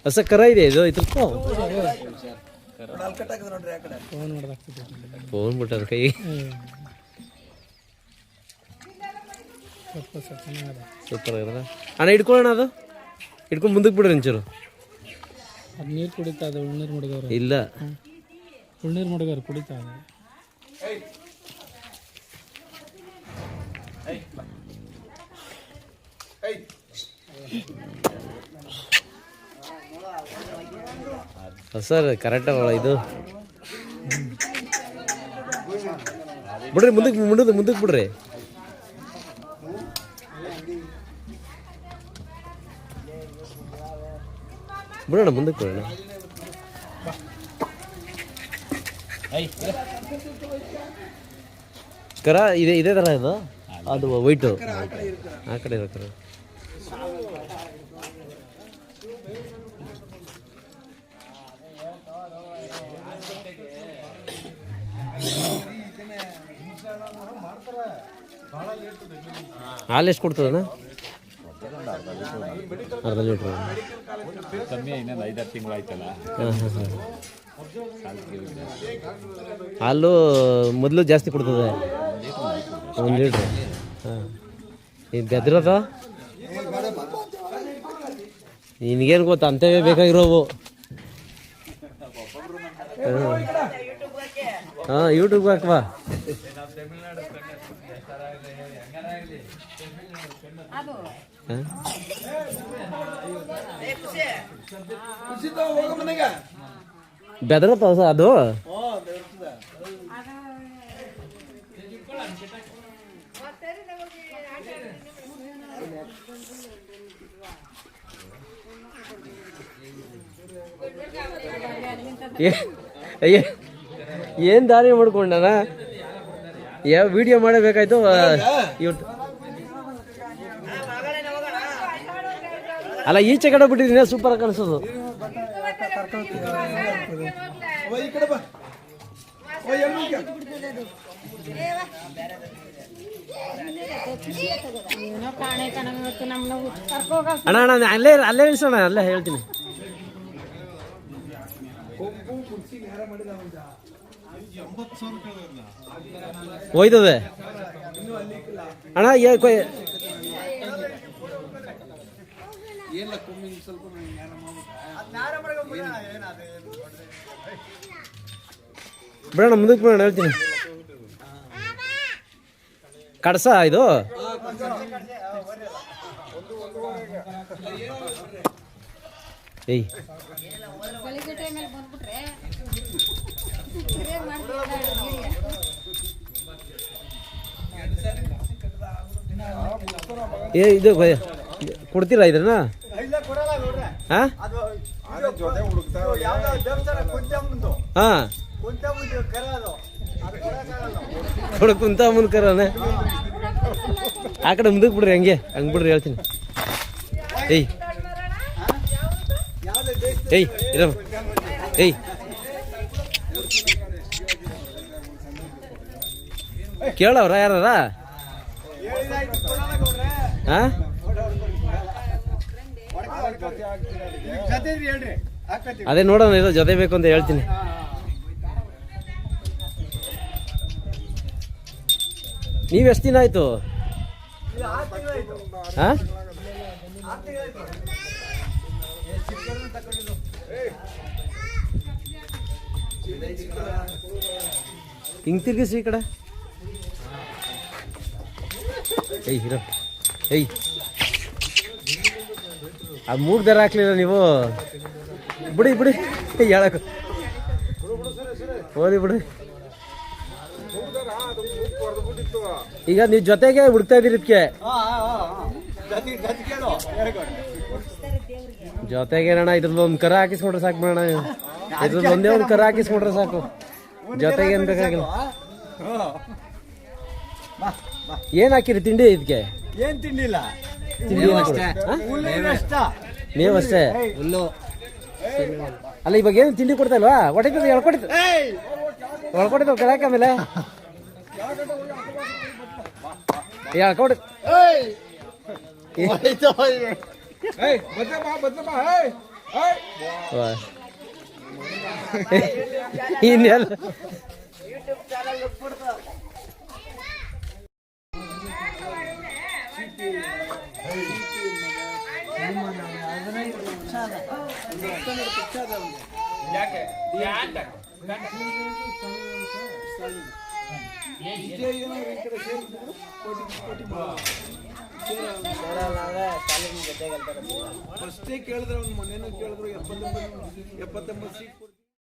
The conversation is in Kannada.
ಹೊಸ ಕರ ಇದೆ ಇದು ಇದ್ರ ಫೋನ್ ಬಿಟ್ಟಾರ ಕೈ ಸೂಪರ್ ಆಗದ ಅಣ್ಣ ಹಿಡ್ಕೊಳ್ಳೋಣ ಅದು ಹಿಡ್ಕೊಂಡು ಮುಂದಕ್ಕೆ ಬಿಡ್ರಿ ಒಂಚೂರು ಅದು ನೀರು ಕುಡಿತಾ ಅದು ಉಳ್ನೀರು ಮುಡಿದವ್ರು ಇಲ್ಲ ಉಳ್ನೀರು ಮುಡಿದವ್ರು ಕುಡಿತಾ ಸರ್ ಕರೆಕ್ಟ್ ಇದು ಬಿಡ್ರಿ ಮುಂದಕ್ಕೆ ಬಿಡ್ರಿ ಬಿಡೋಣ ಮುಂದಕ್ಕೆ ಬಿಡೋಣ ಕರ ಇದೇ ಥರ ಇದು ಅದು ವೈಟು ಆ ಕಡೆ ಇರೋ ಕರ ಹಾಲು ಎಷ್ಟು ಕೊಡ್ತದಣ್ಣ ಅರ್ಧ ಲೀಟ್ರ್ ಕಮ್ಮಿ ಇನ್ನೊಂದು 5-6 ತಿಂಗಳು ಆಯ್ತಲ್ಲ. ಹಾಲು ಮೊದಲು ಜಾಸ್ತಿ ಕೊಡ್ತದೆ 1 ಲೀಟ್ರ್. ಹಾಂ ಇದು ಬೆದ್ರದ ನಿನಗೇನು ಗೊತ್ತಾ ಅಂಥವೇ ಬೇಕಾಗಿರೋವು. ಹಾಂ ಯೂಟ್ಯೂಬ್ಗೆ ಹಾಕ್ವಾ. ಬೆದರತ್ತ ಅದು ಏನ್ ದಾರಿ ಮಾಡ್ಕೊಂಡಣ ಯಾವ ವಿಡಿಯೋ ಮಾಡಬೇಕಾಯ್ತು ಇವತ್ತು. ಅಲ್ಲ ಈಚೆ ಕಡೆ ಬಿಟ್ಟಿದ್ದೀನಿ ಸೂಪರ್ ಆಗಿ ಕಾಣಿಸೋದು. ಅಣ್ಣ ಅಣ್ಣ ಅಲ್ಲೇ ಇಳಿಸೋಣ, ಅಲ್ಲೇ ಹೇಳ್ತೀನಿ. ಹೋಯ್ತದೆ ಅಣ್ಣ. ಬಿಡೋಣ ಮುಂದಕ್ಕೆ ಬಿಡೋಣ, ಹೇಳ್ತೀನಿ. ಕಡ್ಸ ಇದು ಏಯ್ ಏ ಇದು ಕೊಡ್ತೀರಾ ಇದ್ರನ್ನ? ಹಾಂ ಹಾಂ ಕುಂತ ಮುಂದ್ಕರನ ಆ ಕಡೆ ಮುಂದಕ್ಕೆ ಬಿಡ್ರಿ, ಹಂಗೆ ಬಿಡ್ರಿ, ಹೇಳ್ತೀನಿ. ಏಯ್ ಏಯ್ ಇರ ಏಯ್ ಕೇಳವ್ರ ಯಾರ? ಹಾಂ ಅದೇ ನೋಡೋಣ, ಇದು ಜೊತೆ ಬೇಕು ಅಂತ ಹೇಳ್ತೀನಿ. ನೀವು ಎಷ್ಟು ದಿನ ಆಯ್ತು? ಹಾಂ ಹಿಂಗೆ ತಿರ್ಗಿಸಿ ಈ ಕಡೆ. ಏಯ್ ಹೀರೋ ಏಯ್ ಅದು 3 ದರ ಹಾಕ್ಲಿಲ್ಲ ನೀವು. ಬಿಡಿ ಹೇಳಕ್ಕೆ ಹೋದಿ ಬಿಡ್ರಿ. ಈಗ ನೀವು ಜೊತೆಗೆ ಹುಡುಕ್ತಾ ಇದ್ದೀರಿ ಇದಕ್ಕೆ ಜೊತೆಗೆ ಅಣ್ಣ. ಇದ್ರದ್ದು ಒಂದು ಕರ ಹಾಕಿಸ್ಕೊಂಡ್ರೆ ಸಾಕು ಬೇಡ, ಇದ್ರದ್ದು ಒಂದೇ ಒಂದು ಕರ ಹಾಕಿಸ್ಕೊಂಡ್ರೆ ಸಾಕು. ಜೊತೆಗೆ ಏನು ಬೇಕಾಗಿಲ್ಲ. ಏನ್ ಹಾಕಿರಿ ತಿಂಡಿ ಇದಕ್ಕೆ? ಏನ್ ತಿಂಡಿಲ್ಲ, ನೀವಷ್ಟೇ. ಅಲ್ಲ ಇವಾಗ ಏನು ತಿಂಡಿ ಕೊಡ್ತಾ ಇಲ್ವಾ? ಹೊಟ್ಟೆ ಒಳ್ಕೊಟ್ಟಿದ್ದು ಕಳಕ ಆಮೇಲೆ ಹೇಳ್ಕೊಡಿ. ಇನ್ನೆಲ್ಲ ಫಸ್ಟೇ ಕೇಳಿದ್ರೆ ಅವ್ನು ಮೊನ್ನೆನೂ ಕೇಳಿದ್ರು 79 ಸೀಟ್